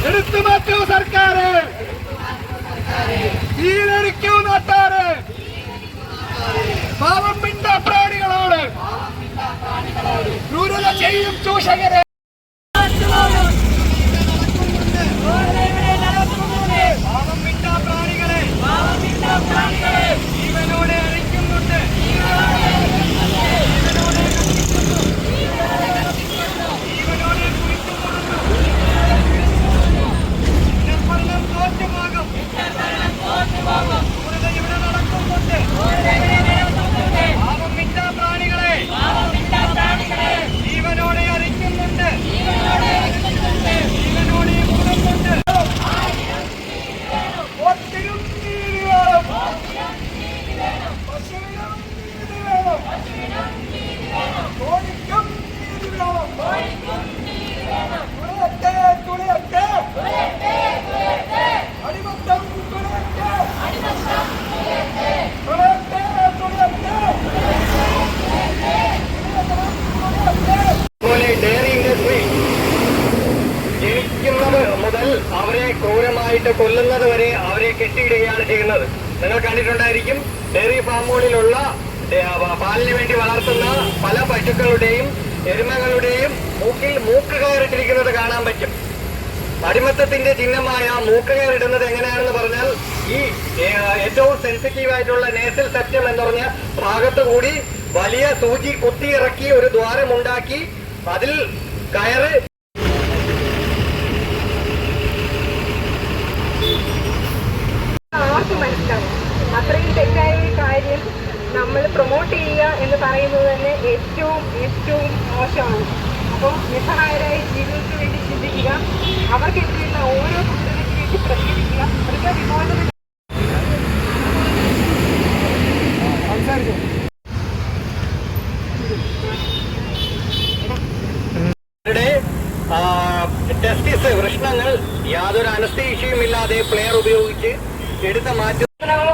എടുത്തു മാറ്റൂ സർക്കാര്, തീരടിക്കൂ നാട്ടാറ്. പാവം മിണ്ട പ്രാണികളോട് ക്രൂരത ചെയ്യും ചൂഷകരെ. പാവം മിണ്ട പ്രാണികളെ ജീവനോടെ അഴിക്കുന്നുണ്ട്. ഇവിടെ നടക്കുന്നുണ്ട്. പാവം മിണ്ട പ്രാണികളെ ജീവനോടെ അഴിക്കുന്നുണ്ട്. ജീവനോടെ മൂടുന്നുണ്ട്. ഒത്തിരും നീതി വേണം, പശുവിനും നീതി വേണം, കോഴിക്കും നീതി വേണം. തുളയട്ടെ അടിമത്തം തുളയട്ടെ. ഡയറി ഇൻഡസ്ട്രി ജനിക്കുന്നത് മുതൽ അവരെ ക്രൂരമായിട്ട് കൊല്ലുന്നത് വരെ അവരെ കെട്ടിയിടുകയാണ് ചെയ്യുന്നത്. നിങ്ങൾ കണ്ടിട്ടുണ്ടായിരിക്കും, ഡയറി ഫാമുകളിലുള്ള പാലിന് വേണ്ടി വളർത്തുന്ന പല പശുക്കളുടെയും എരുമകളുടെയും മൂക്ക് കയറിട്ടിരിക്കുന്നത് കാണാൻ പറ്റും. അടിമത്തത്തിന്റെ ചിഹ്നമായ മൂക്ക് കയറിടുന്നത് എങ്ങനെയാണെന്ന് പറഞ്ഞാൽ, ഈ ഏറ്റവും സെൻസിറ്റീവ് ആയിട്ടുള്ള നേസൽ സെപ്റ്റം എന്ന് പറഞ്ഞ ഭാഗത്തു കൂടി വലിയ സൂചി കുത്തിയിറക്കി ഒരു ദ്വാരമുണ്ടാക്കി അതിൽ കയറ് ആർക്കും മനസ്സിലാവും. അത്രയും തെറ്റായ കാര്യം നമ്മൾ പ്രൊമോട്ട് ചെയ്യുക എന്ന് പറയുന്നത് തന്നെ ഏറ്റവും മോശമാണ്. അപ്പോൾ നിസ്സഹായരായ ജീവിതത്തിന് വേണ്ടി ചിന്തിക്കുക, അവർക്കെതിരെയുള്ള ഓരോ കുറ്റത്തിനു വേണ്ടി പ്രതികരിക്കുക. അവർക്ക് വിമോചനം ടെസ്റ്റിസ് വൃഷ്ണങ്ങൾ യാതൊരു അനസ്തീഷ്യയും ഇല്ലാതെ പ്ലെയർ ഉപയോഗിച്ച് എടുത്ത മാറ്റം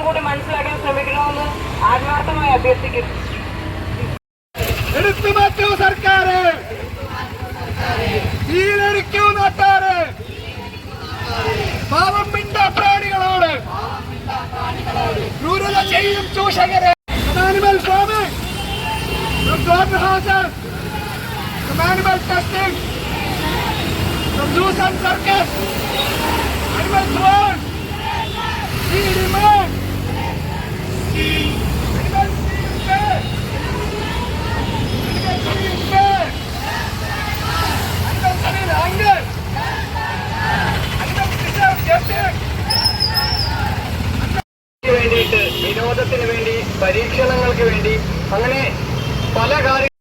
കൂടി മനസ്സിലാക്കാൻ ശ്രമിക്കണമെന്ന് ആത്മാർത്ഥമായി അഭ്യർത്ഥിക്കുന്നു. എടുത്തു മാറ്റൂ സർക്കാര്, തീരടിക്കൂ നാട്ടാറ്. പാവം മിണ്ട പ്രാണികളോട് ക്രൂരത ചെയ്യും ചൂഷകരെ. Animal farming, from slaughterhouses, from animal testing, from zoos and circus, animal thrown, we demand animal being fair, animal being fair, animals feel hunger, animals deserve justice. വേണ്ടിയിട്ട് വിനോദത്തിന് വേണ്ടി പരീക്ഷണങ്ങൾക്ക് വേണ്ടി അങ്ങനെ പല കാര്യങ്ങളും